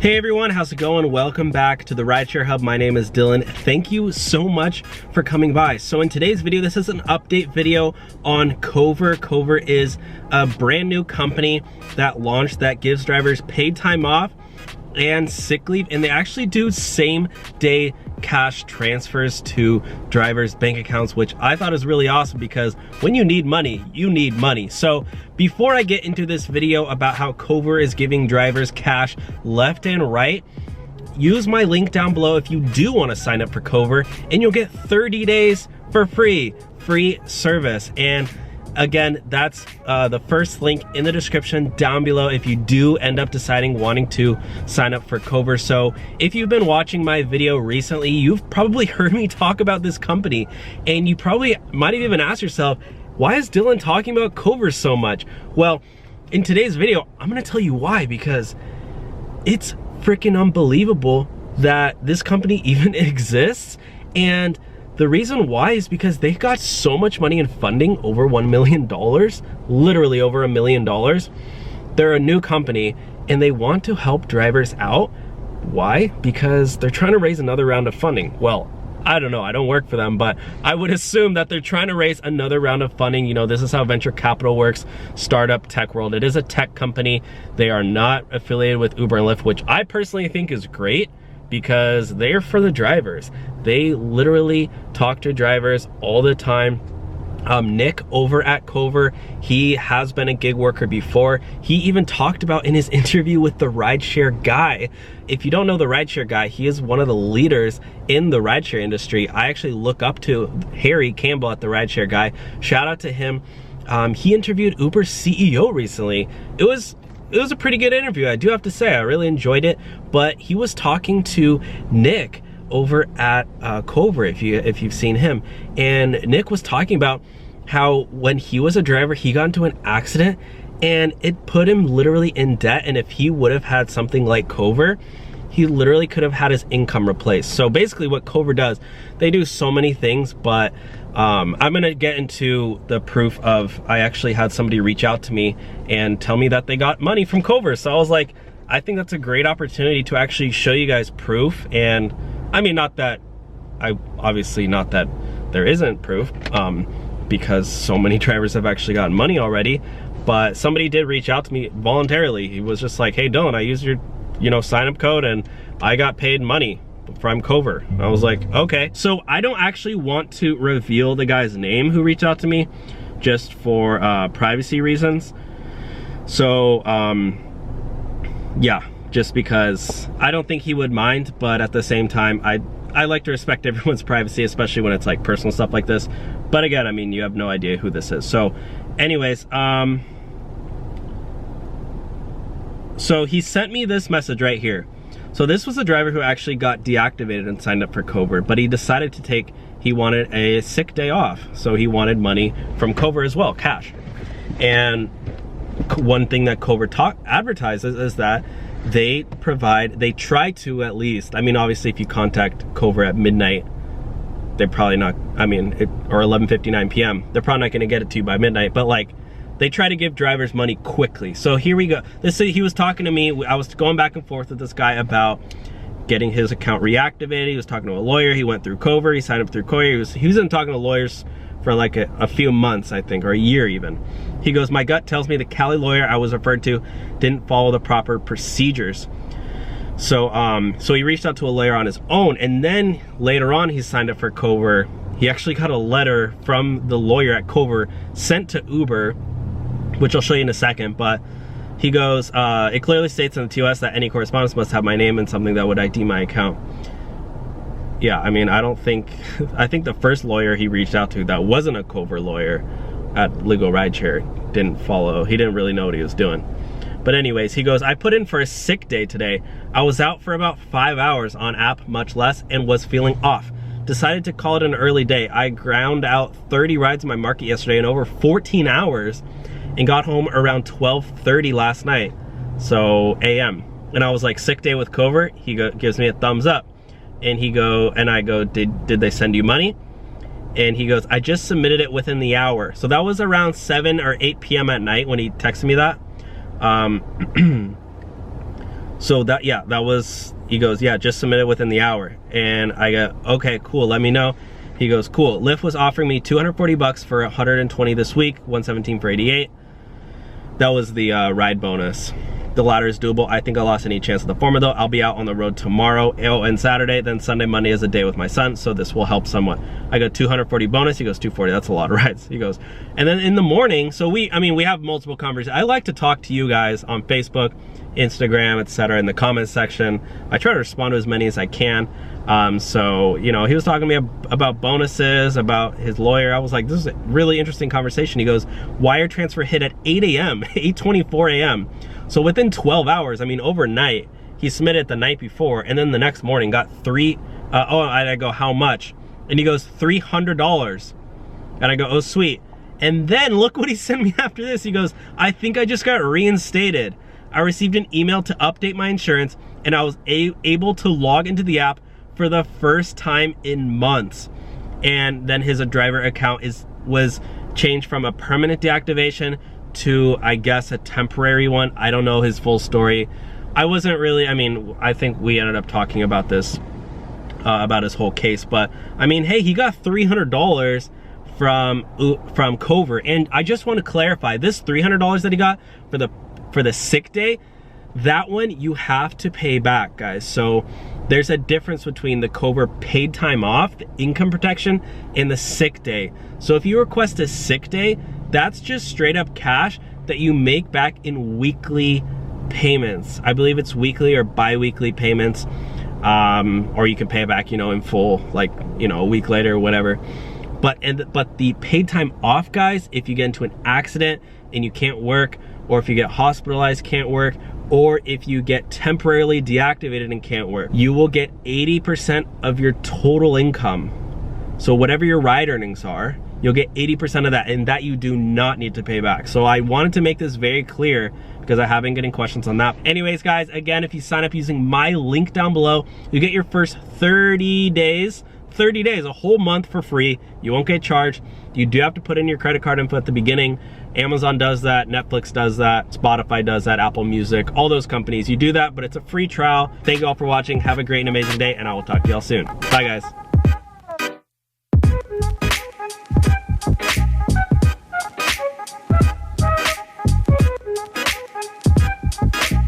Hey everyone, how's it going? Welcome back to the Rideshare Hub. My name is Dylan. Thank you so much for coming by. So in today's video, this is an update video on Kover. Kover is a brand new company that launched that gives drivers paid time off and sick leave, and they actually do same day cash transfers to drivers' bank accounts, which I thought is really awesome because when you need money, you need money. So before I get into this video about how Kover is giving drivers cash left and right, use my link down below if you do want to sign up for Kover, and you'll get 30 days for free service. And again, that's the first link in the description down below if you do end up deciding wanting to sign up for Kover. So if you've been watching my video recently, you've probably heard me talk about this company, and you probably might have even asked yourself, why is Dylan talking about Kover so much? Well, in today's video, I'm gonna tell you why, because it's freaking unbelievable that this company even exists. And the reason why is because they got so much money in funding, over $1 million, literally over $1 million. They're a new company and they want to help drivers out. Why? Because they're trying to raise another round of funding. Well, I don't know, I don't work for them, but I would assume that they're trying to raise another round of funding. You know, this is how venture capital works, startup tech world. It is a tech company. They are not affiliated with Uber and Lyft, which I personally think is great, because they're for the drivers. They literally talk to drivers all the time. Nick over at Kover, he has been a gig worker before. He even talked about in his interview with the Rideshare Guy. If you don't know the Rideshare Guy, he is one of the leaders in the rideshare industry. I actually look up to Harry Campbell at the Rideshare Guy. Shout out to him. He interviewed Uber's CEO recently. It was a pretty good interview, I do have to say. I really enjoyed it. But he was talking to Nick over at Kover, if you've seen him. And Nick was talking about how when he was a driver, he got into an accident and it put him literally in debt. And if he would have had something like Kover, he literally could have had his income replaced. So basically what Kover does, they do so many things, but I'm gonna get into the proof of, I actually had somebody reach out to me and tell me that they got money from Kover. So I was like, I think that's a great opportunity to actually show you guys proof. And I mean, not that there isn't proof, because so many drivers have actually gotten money already, but somebody did reach out to me voluntarily. He was just like, hey Dylan, I used your sign up code and I got paid money from Kover. I was like, okay. So I don't actually want to reveal the guy's name who reached out to me, just for privacy reasons. So yeah, just because I don't think he would mind, but at the same time, I like to respect everyone's privacy, especially when it's like personal stuff like this. But again, I mean, you have no idea who this is. So anyways, so he sent me this message right here. So this was a driver who actually got deactivated and signed up for Kover, but he decided to he wanted a sick day off. So he wanted money from Kover as well, cash. And one thing that Kover advertises is that they try to, at least, I mean, obviously if you contact Kover at midnight, they're probably not, I mean, or 11:59 p.m., they're probably not gonna get it to you by midnight, but like, they try to give drivers money quickly. So here we go. He was talking to me, I was going back and forth with this guy about getting his account reactivated. He was talking to a lawyer, he went through Kover, he signed up through Kover, he was in talking to lawyers for like a few months, I think, or a year even. He goes, my gut tells me the Cali lawyer I was referred to didn't follow the proper procedures. So so he reached out to a lawyer on his own, and then later on he signed up for Kover. He actually got a letter from the lawyer at Kover sent to Uber, which I'll show you in a second, but he goes, it clearly states in the TOS that any correspondence must have my name and something that would ID my account. Yeah, I mean, I think the first lawyer he reached out to that wasn't a Kover lawyer at Legal Rideshare he didn't really know what he was doing. But anyways, he goes, I put in for a sick day today. I was out for about 5 hours on app, much less, and was feeling off. Decided to call it an early day. I ground out 30 rides in my market yesterday in over 14 hours and got home around 12:30 last night, so AM. And I was like, sick day with Kover? He gives me a thumbs up. And I go, did they send you money? And he goes, I just submitted it within the hour. So that was around 7 or 8 p.m. at night when he texted me that. So that, yeah, that was, he goes, yeah, just submit it within the hour. And I go, okay, cool, let me know. He goes, cool. Lyft was offering me 240 bucks for 120 this week, 117 for 88. That was the ride bonus. The latter is doable. I think I lost any chance of the former though. I'll be out on the road tomorrow and Saturday, then Sunday, Monday is a day with my son, so this will help somewhat. I go 240 bonus, he goes 240, that's a lot of rides. He goes, and then in the morning, so we have multiple conversations. I like to talk to you guys on Facebook, Instagram, etc. in the comments section. I try to respond to as many as I can. So, you know, he was talking to me about bonuses, about his lawyer. I was like, this is a really interesting conversation. He goes, wire transfer hit at 8 a.m., 8:24 a.m. So within 12 hours, I mean, overnight, he submitted the night before, and then the next morning got I go, how much? And he goes, $300. And I go, oh, sweet. And then look what he sent me after this. He goes, I think I just got reinstated. I received an email to update my insurance, and I was able to log into the app for the first time in months. And then his driver account was changed from a permanent deactivation to, I guess, a temporary one. I don't know his full story. I wasn't really, I mean, I think we ended up talking about this, about his whole case, but I mean, hey, he got $300 from Kover. And I just want to clarify, this $300 that he got for the sick day, that one you have to pay back, guys. So there's a difference between the Kover paid time off, the income protection, and the sick day. So if you request a sick day, that's just straight up cash that you make back in weekly payments. I believe it's weekly or bi-weekly payments, or you can pay it back, you know, in full, like, you know, a week later or whatever. But the paid time off, guys, if you get into an accident and you can't work, or if you get hospitalized, can't work, or if you get temporarily deactivated and can't work, you will get 80% of your total income. So whatever your ride earnings are, you'll get 80% of that, and that you do not need to pay back. So I wanted to make this very clear because I have been getting questions on that. Anyways, guys, again, if you sign up using my link down below, you get your first 30 days, a whole month for free. You won't get charged. You do have to put in your credit card info at the beginning. Amazon does that, Netflix does that, Spotify does that, Apple Music, all those companies. You do that, but it's a free trial. Thank you all for watching. Have a great and amazing day, and I will talk to y'all soon. Bye, guys.